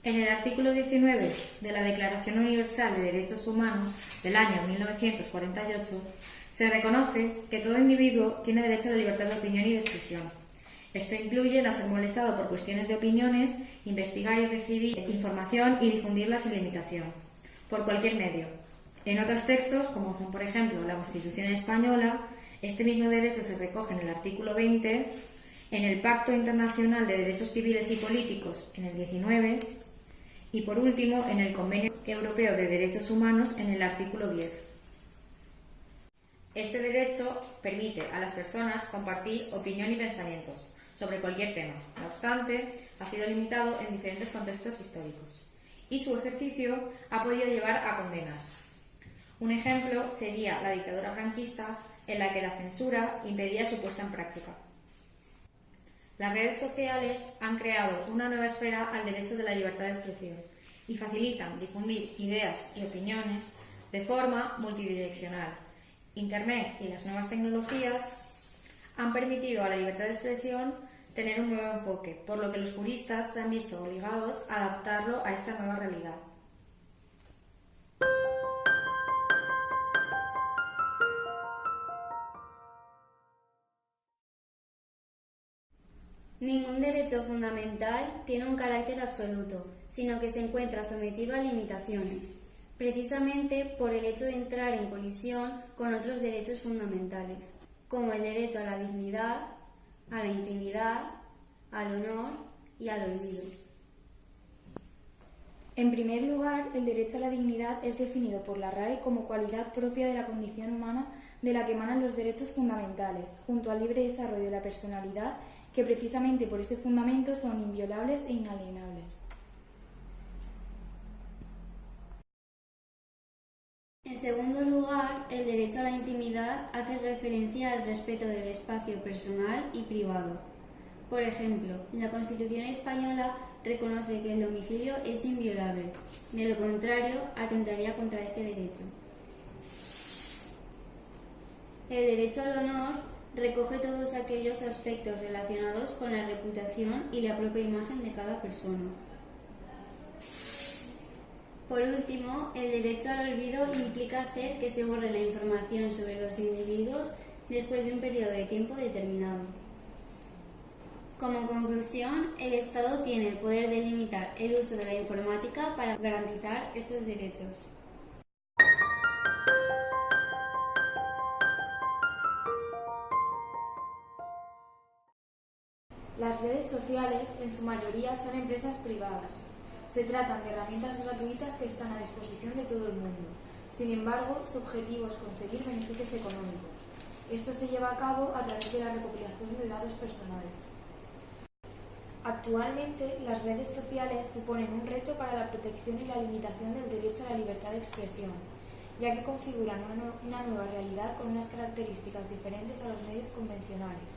En el artículo 19 de la Declaración Universal de Derechos Humanos del año 1948 se reconoce que todo individuo tiene derecho a la libertad de opinión y de expresión. Esto incluye no ser molestado por cuestiones de opiniones, investigar y recibir información y difundirla sin limitación, por cualquier medio. En otros textos, como son por ejemplo la Constitución española, este mismo derecho se recoge en el artículo 20, en el Pacto Internacional de Derechos Civiles y Políticos en el 19 y por último en el Convenio Europeo de Derechos Humanos en el artículo 10. Este derecho permite a las personas compartir opinión y pensamientos sobre cualquier tema. No obstante, ha sido limitado en diferentes contextos históricos y su ejercicio ha podido llevar a condenas. Un ejemplo sería la dictadura franquista, en la que la censura impedía su puesta en práctica. Las redes sociales han creado una nueva esfera al derecho de la libertad de expresión y facilitan difundir ideas y opiniones de forma multidireccional. Internet y las nuevas tecnologías han permitido a la libertad de expresión tener un nuevo enfoque, por lo que los juristas se han visto obligados a adaptarlo a esta nueva realidad. Ningún derecho fundamental tiene un carácter absoluto, sino que se encuentra sometido a limitaciones, precisamente por el hecho de entrar en colisión con otros derechos fundamentales, como el derecho a la dignidad, a la intimidad, al honor y al olvido. En primer lugar, el derecho a la dignidad es definido por la RAE como cualidad propia de la condición humana de la que emanan los derechos fundamentales, junto al libre desarrollo de la personalidad, que precisamente por ese fundamento son inviolables e inalienables. En segundo lugar, el derecho a la intimidad hace referencia al respeto del espacio personal y privado. Por ejemplo, la Constitución española reconoce que el domicilio es inviolable, de lo contrario, atentaría contra este derecho. El derecho al honor recoge todos aquellos aspectos relacionados con la reputación y la propia imagen de cada persona. Por último, el derecho al olvido implica hacer que se borre la información sobre los individuos después de un periodo de tiempo determinado. Como conclusión, el Estado tiene el poder de limitar el uso de la informática para garantizar estos derechos. Las redes sociales, en su mayoría, son empresas privadas. Se tratan de herramientas gratuitas que están a disposición de todo el mundo. Sin embargo, su objetivo es conseguir beneficios económicos. Esto se lleva a cabo a través de la recopilación de datos personales. Actualmente, las redes sociales suponen un reto para la protección y la limitación del derecho a la libertad de expresión, ya que configuran una nueva realidad con unas características diferentes a los medios convencionales.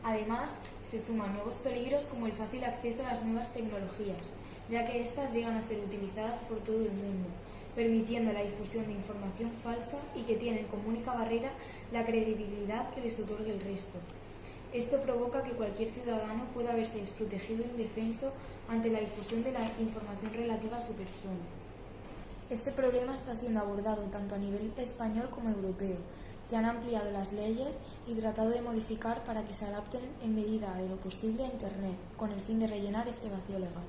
Además, se suman nuevos peligros como el fácil acceso a las nuevas tecnologías, ya que éstas llegan a ser utilizadas por todo el mundo, permitiendo la difusión de información falsa y que tienen como única barrera la credibilidad que les otorga el resto. Esto provoca que cualquier ciudadano pueda verse desprotegido e indefenso ante la difusión de la información relativa a su persona. Este problema está siendo abordado tanto a nivel español como europeo. Se han ampliado las leyes y tratado de modificar para que se adapten en medida de lo posible a Internet, con el fin de rellenar este vacío legal.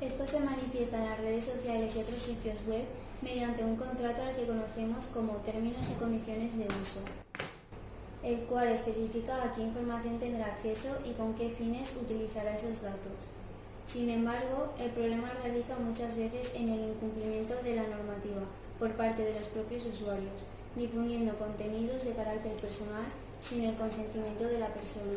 Esto se manifiesta en las redes sociales y otros sitios web mediante un contrato al que conocemos como términos y condiciones de uso, el cual especifica a qué información tendrá acceso y con qué fines utilizará esos datos. Sin embargo, el problema radica muchas veces en el incumplimiento de la normativa por parte de los propios usuarios, difundiendo contenidos de carácter personal sin el consentimiento de la persona.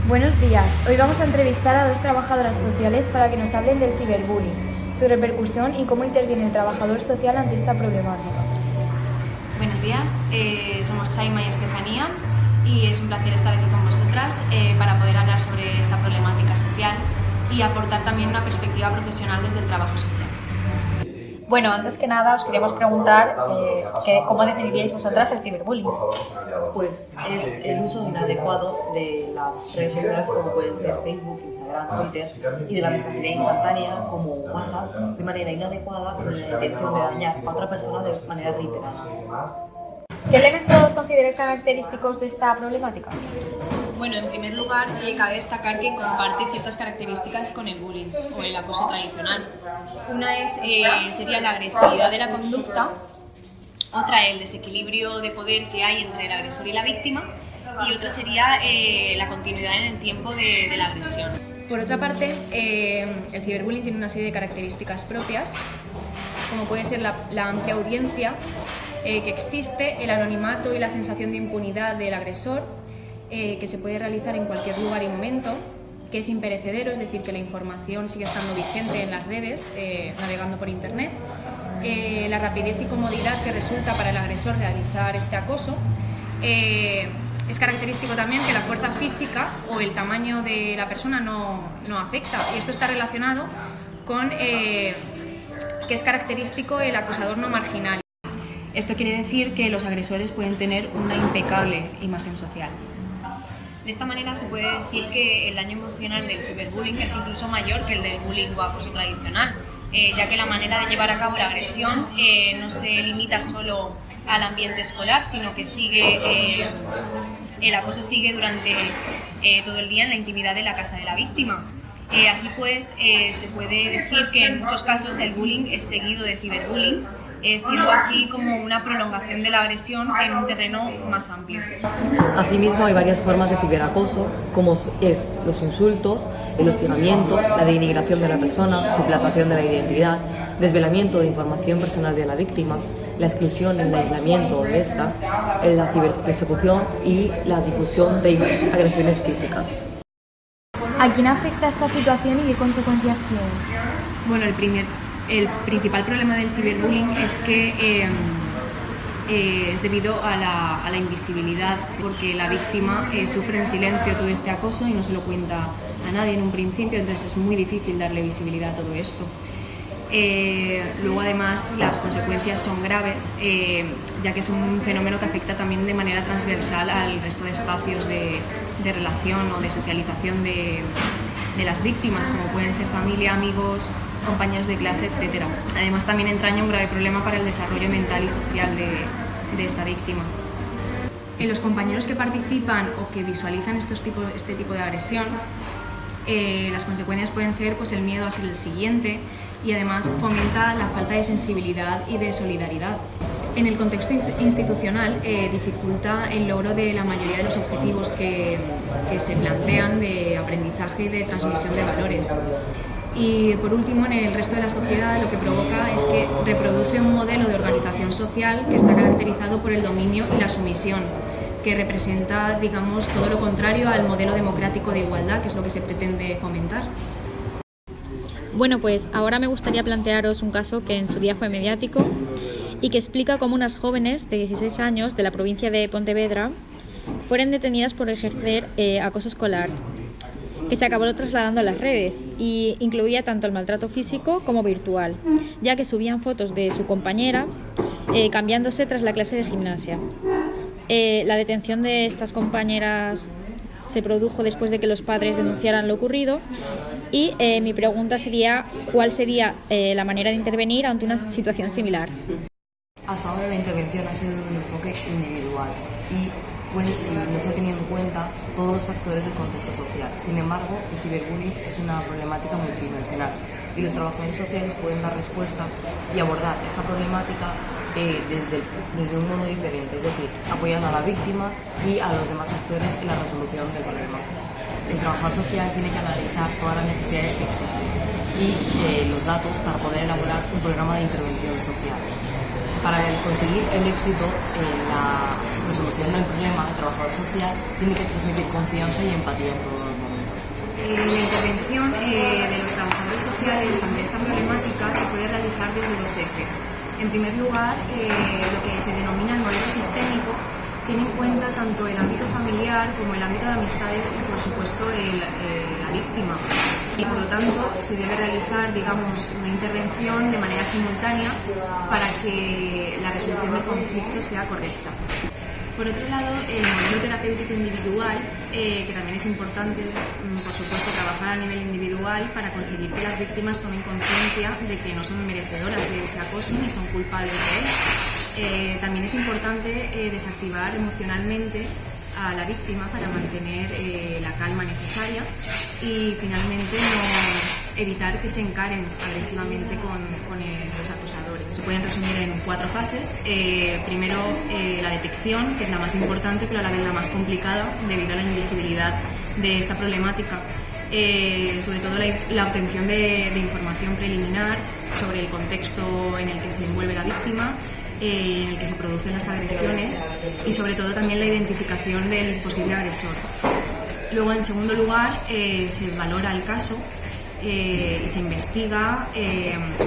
Buenos días. Hoy vamos a entrevistar a dos trabajadoras sociales para que nos hablen del ciberbullying, su repercusión y cómo interviene el trabajador social ante esta problemática. Buenos días, somos Saima y Estefanía y es un placer estar aquí con vosotras para poder hablar sobre esta problemática social y aportar también una perspectiva profesional desde el trabajo social. Bueno, antes que nada os queríamos preguntar ¿cómo definiríais vosotras el ciberbullying? Pues es el uso inadecuado de las redes sociales como pueden ser Facebook, Instagram, Twitter y de la mensajería instantánea como WhatsApp de manera inadecuada con la intención de dañar a otra persona de manera reiterada. ¿Qué elementos consideráis característicos de esta problemática? Bueno, en primer lugar, cabe destacar que comparte ciertas características con el bullying o el acoso tradicional. Una sería la agresividad de la conducta, otra el desequilibrio de poder que hay entre el agresor y la víctima, y otra sería la continuidad en el tiempo de la agresión. Por otra parte, el ciberbullying tiene una serie de características propias, como puede ser la amplia audiencia que existe, el anonimato y la sensación de impunidad del agresor, que se puede realizar en cualquier lugar y momento, que es imperecedero, es decir, que la información sigue estando vigente en las redes, navegando por internet, la rapidez y comodidad que resulta para el agresor realizar este acoso. Es característico también que la fuerza física o el tamaño de la persona no afecta, y esto está relacionado con que es característico el acosador no marginal. Esto quiere decir que los agresores pueden tener una impecable imagen social. De esta manera se puede decir que el daño emocional del ciberbullying es incluso mayor que el del bullying o acoso tradicional, ya que la manera de llevar a cabo la agresión no se limita solo al ambiente escolar, sino que el acoso sigue durante todo el día en la intimidad de la casa de la víctima. Así pues, se puede decir que en muchos casos el bullying es seguido de ciberbullying, siendo así como una prolongación de la agresión en un terreno más amplio. Asimismo, hay varias formas de ciberacoso, como es los insultos, el hostigamiento, la denigración de la persona, suplantación de la identidad, desvelamiento de información personal de la víctima, la exclusión y el aislamiento de esta, la ciberpersecución y la difusión de agresiones físicas. ¿A quién afecta esta situación y qué consecuencias tiene? Bueno, el principal problema del ciberbullying es que es debido a la invisibilidad, porque la víctima sufre en silencio todo este acoso y no se lo cuenta a nadie en un principio, entonces es muy difícil darle visibilidad a todo esto. Luego además las consecuencias son graves, ya que es un fenómeno que afecta también de manera transversal al resto de espacios de relación o de socialización de las víctimas, como pueden ser familia, amigos, compañeros de clase, etc. Además también entraña un grave problema para el desarrollo mental y social de esta víctima. En los compañeros que participan o que visualizan este tipo de agresión, las consecuencias pueden ser pues, el miedo a ser el siguiente, y además fomenta la falta de sensibilidad y de solidaridad. En el contexto institucional dificulta el logro de la mayoría de los objetivos que se plantean de aprendizaje y de transmisión de valores. Y por último, en el resto de la sociedad lo que provoca es que reproduce un modelo de organización social que está caracterizado por el dominio y la sumisión, que representa, digamos, todo lo contrario al modelo democrático de igualdad, que es lo que se pretende fomentar. Bueno, pues ahora me gustaría plantearos un caso que en su día fue mediático y que explica cómo unas jóvenes de 16 años de la provincia de Pontevedra fueron detenidas por ejercer acoso escolar, que se acabó trasladando a las redes y incluía tanto el maltrato físico como virtual, ya que subían fotos de su compañera cambiándose tras la clase de gimnasia. La detención de estas compañeras se produjo después de que los padres denunciaran lo ocurrido y mi pregunta sería ¿cuál sería la manera de intervenir ante una situación similar? Hasta ahora la intervención ha sido de un enfoque individual y no se ha tenido en cuenta todos los factores del contexto social. Sin embargo, el ciberbullying es una problemática multidimensional y los trabajadores sociales pueden dar respuesta y abordar esta problemática desde un modo diferente, es decir, apoyando a la víctima y a los demás actores en la resolución del problema. El trabajador social tiene que analizar todas las necesidades que existen y los datos para poder elaborar un programa de intervención social. Para conseguir el éxito en la resolución del problema, el trabajador social tiene que transmitir confianza y empatía en todos los momentos. La intervención de los trabajadores sociales ante esta problemática se puede realizar desde dos ejes. En primer lugar, lo que se denomina el modelo sistémico, tiene en cuenta tanto el ámbito familiar como el ámbito de amistades y, por supuesto, la víctima. Y, por lo tanto, se debe realizar, digamos, una intervención de manera simultánea para que la resolución del conflicto sea correcta. Por otro lado, el modelo terapéutico individual, que también es importante, por supuesto, trabajar a nivel individual para conseguir que las víctimas tomen conciencia de que no son merecedoras de ese acoso ni son culpables de él. También es importante desactivar emocionalmente a la víctima para mantener la calma necesaria y finalmente evitar que se encaren agresivamente con los acosadores. Se pueden resumir en 4 fases. Primero, la detección, que es la más importante pero a la vez la más complicada debido a la invisibilidad de esta problemática. Sobre todo la obtención de información preliminar sobre el contexto en el que se envuelve la víctima, en el que se producen las agresiones y sobre todo también la identificación del posible agresor. Luego, en segundo lugar, se valora el caso y se investiga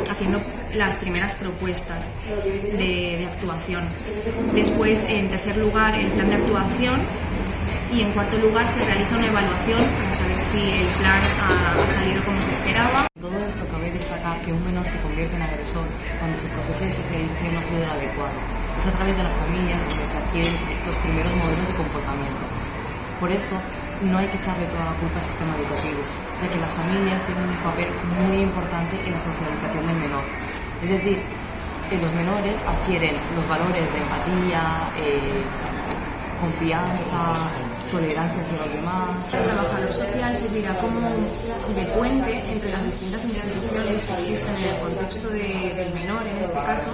haciendo las primeras propuestas de actuación. Después, en tercer lugar, el plan de actuación y en cuarto lugar se realiza una evaluación para saber si el plan ha salido como se esperaba. Todo esto cabe destacar que un menor se convierte en agresor cuando su proceso de socialización no ha sido el adecuado. Es a través de las familias donde se adquieren los primeros modelos de comportamiento. Por esto, no hay que echarle toda la culpa al sistema educativo, ya que las familias tienen un papel muy importante en la socialización del menor. Es decir, los menores adquieren los valores de empatía, confianza, tolerancia hacia los demás. El trabajador social servirá como de puente entre las distintas instituciones que existen en el contexto del menor, en este caso,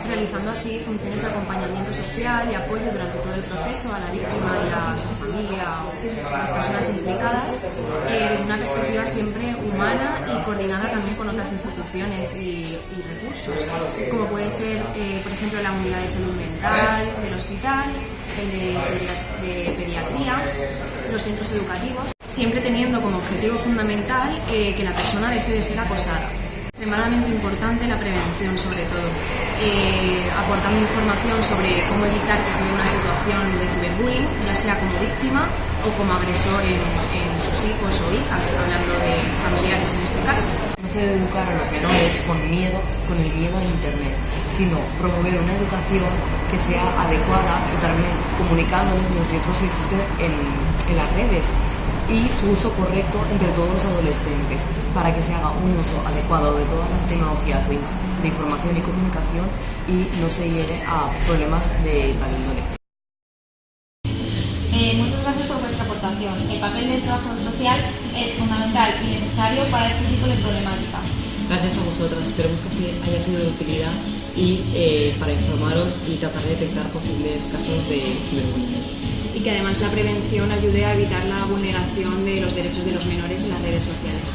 realizando así funciones de acompañamiento social y apoyo durante todo el proceso a la víctima y a su familia o a las personas implicadas, desde una perspectiva siempre humana y coordinada también con otras instituciones y recursos, como puede ser, por ejemplo, la unidad de salud mental del hospital, el de pediatría, los centros educativos, siempre teniendo como objetivo fundamental que la persona deje de ser acosada. Extremadamente importante la prevención, sobre todo, aportando información sobre cómo evitar que se dé una situación de ciberbullying, ya sea como víctima o como agresor en sus hijos o hijas, hablando de familiares en este caso. No se debe educar a los menores con el miedo al Internet, sino promover una educación que sea adecuada y también comunicándoles los riesgos que existen en las redes y su uso correcto entre todos los adolescentes para que se haga un uso adecuado de todas las tecnologías de información y comunicación y no se llegue a problemas de tal índole. Muchas gracias por vuestra aportación. El papel del trabajador social es fundamental y necesario para este tipo de problemática. Gracias a vosotras, esperemos que haya sido de utilidad y para informaros y tratar de detectar posibles casos de ciberbullying. Y que además la prevención ayude a evitar la vulneración de los derechos de los menores en las redes sociales.